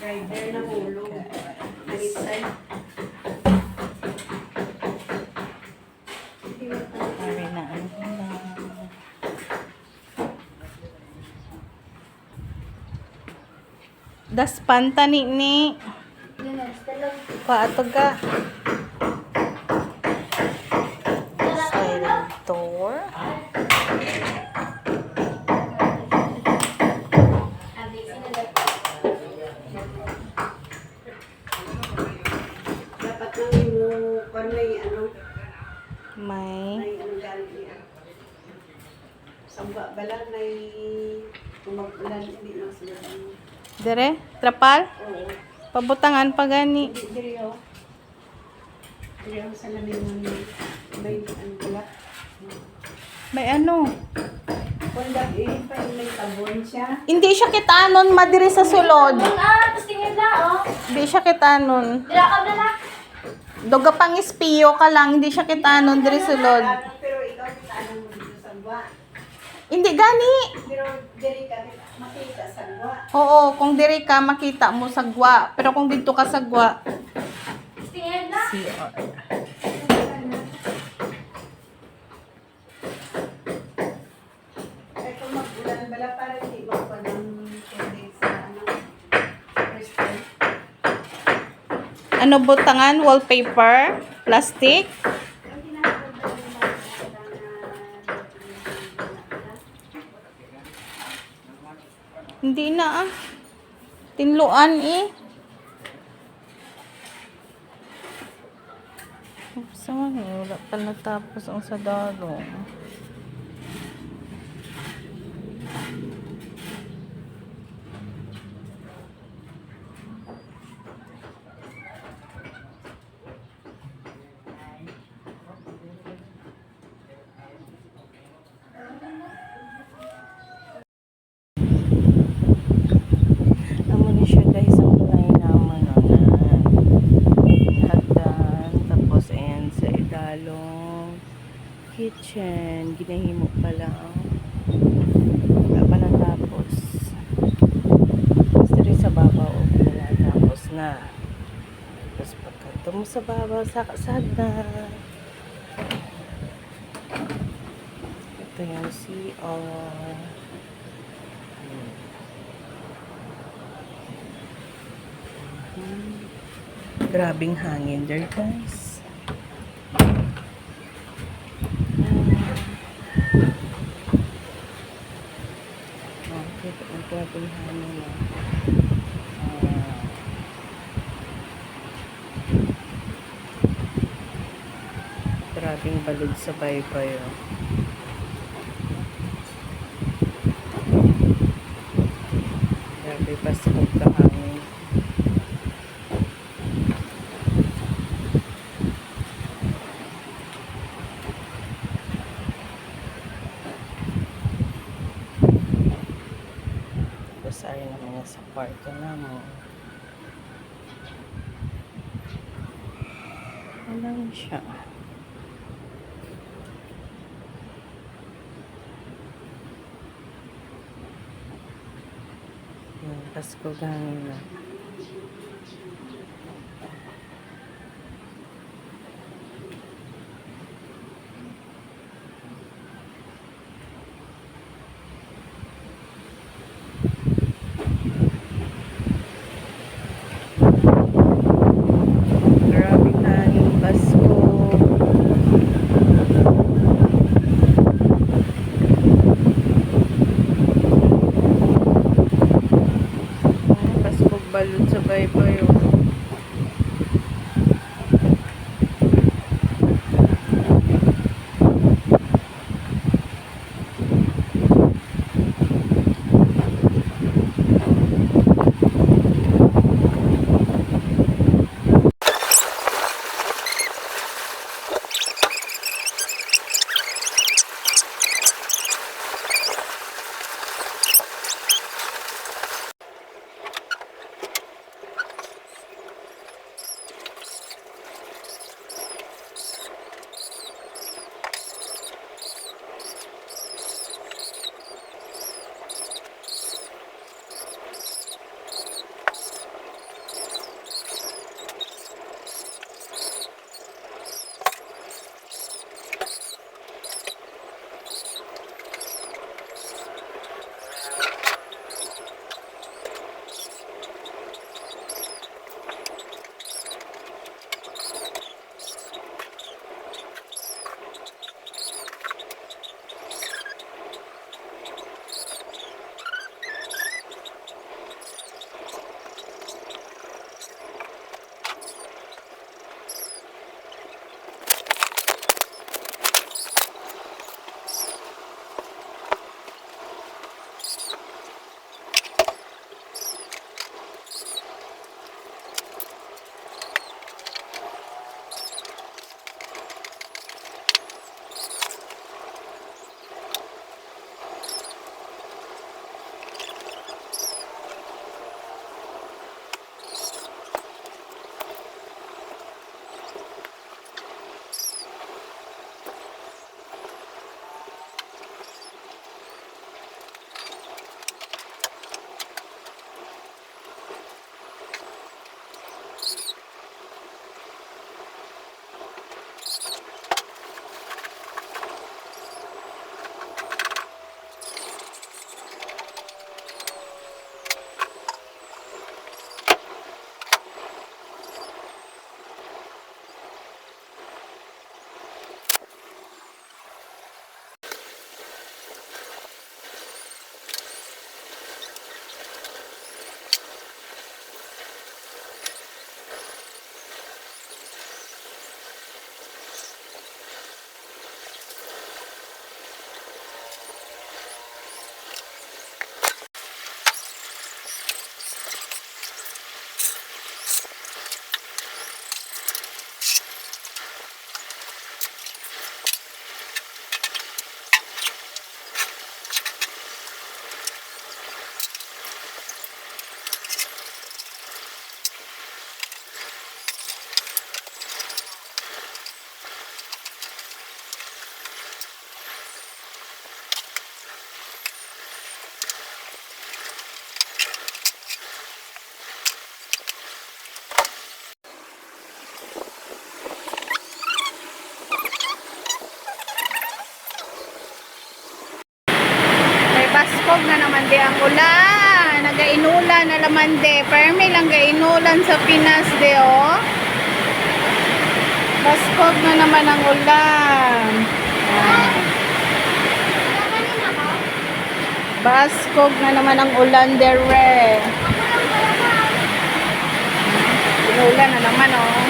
Rider na hulog. Nalitay. Pare na ano na. Das panta ni. Paatog ka. Silent door. Dapat nang yung may ano galing niya. Samba bala may kumag-ulan hindi lang sila. Dire, trapal. Oo. Pabutangan pa gani. Diri ho. Diri ho sa lamin may ano bala. May ano? Wala pa may tabon siya. Hindi siya kitanon madiri sa sulod. Tapos tingin na, oh. Hindi siya kitanon. Dilakab na na. Doga pang espiyo ka lang, hindi siya kitanon diri sulod. Pero ikaw ano mo dito sa buwan. Hindi gani. Pero diri ka makita sa buwan. Oo, kung diri ka makita mo sa gwa, pero kung dito ka sa gwa, Tapos tingin na. CR. Ay kung mag-ulan bala para hindi ba pa ng tubig sa ano. Crystal. Ano butangan? Wallpaper? Plastic? Ang ginagawa ba yung mga Hindi na ah. Tinluan eh. Saan eh? Wala pa natapos ang sadaro. Amo ni siya guys ang kulay naman hagdan tapos ayan sa idalong kitchen ginahimo pa lang wala pa natapos basta rin sa babaw wala tapos na tapos pagkanto mo sa babaw sa hagdan ito yung CR. Grabing hangin there guys. Okay, grabing hangin na. Grabing balod sa baybay. Grabe pa sa pagkahangin. Ay naman sa kwarto na mo. Walang siya. Yung Pasko gangin na. Balot sa baybay. ulan na laman de. Pero may lang inulan sa Pinas de, oh. Baskog na naman ang ulan. Ah. Baskog na naman ang ulan dere. Inulan na naman, oh.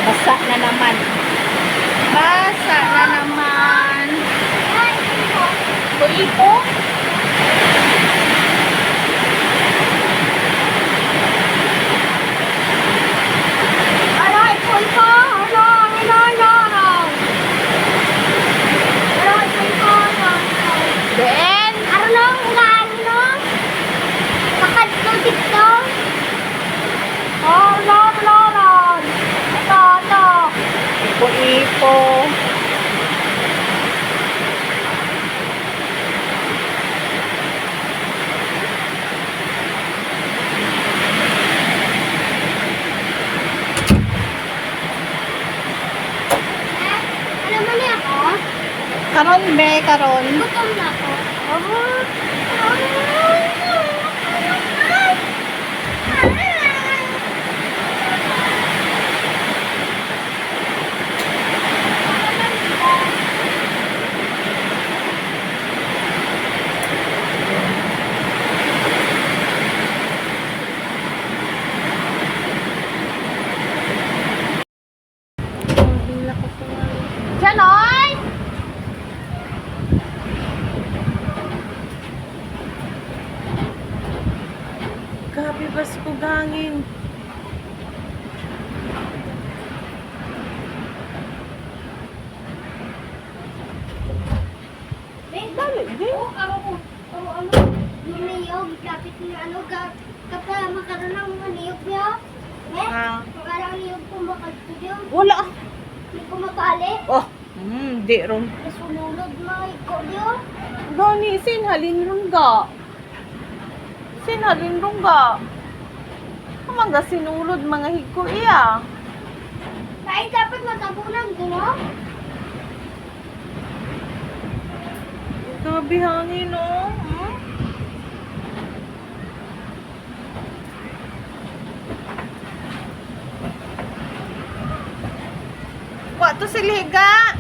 Basa na naman. Basa na naman. Buipo? Ben? Ipo-ipo. Karon be, karon. Janoy! Grabe, basko gangin. Dali, di. Ah. Wala. Oh, di ron. Gani, sinhalin ron ga. Sinhalin ron ga. Kamang sinulod mga higko iya. dapat matabunan din, no? Grabe hangin, no? Hmm? Wa to siliga.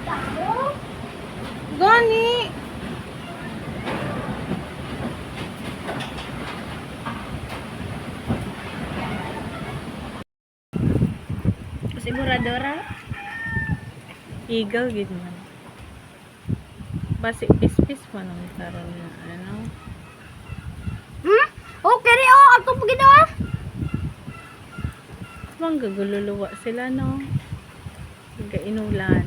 Tao? Gani. Siguradora. Igaw gid man. Basi pis-pis man ang karon na ano. Okay rin, oh. Ako po ginawa. Mang gagululuwa sila, no? Gainulan.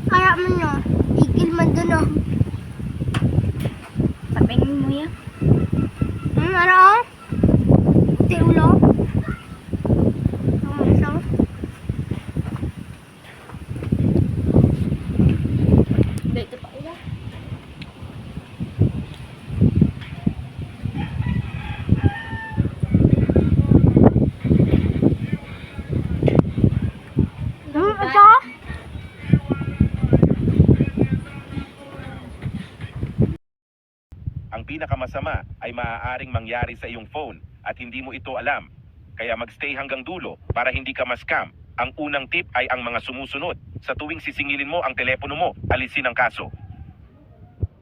Kaya mo nyo. Igil man dun, oh. Papingin mo yan. Ano, oh? Tiulo. Isa. Dito pa ila. Ito? Ang pinakamasama ay maaaring mangyari sa iyong phone at hindi mo ito alam. Kaya magstay hanggang dulo para hindi ka ma-scam. Ang unang tip ay ang mga sumusunod. Sa tuwing sisingilin mo ang telepono mo, alisin ang kaso.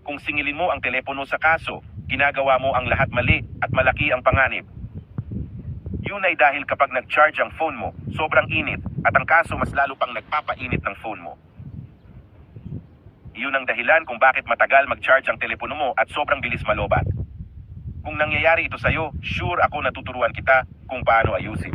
Kung singilin mo ang telepono sa kaso, ginagawa mo ang lahat mali at malaki ang panganib. Yun ay dahil kapag nag-charge ang phone mo, sobrang init at ang kaso mas lalo pang nagpapainit ng phone mo. Iyon ang dahilan kung bakit matagal mag-charge ang telepono mo at sobrang bilis malobat. Kung nangyayari ito sa'yo, sure ako natuturuan kita kung paano ayusin.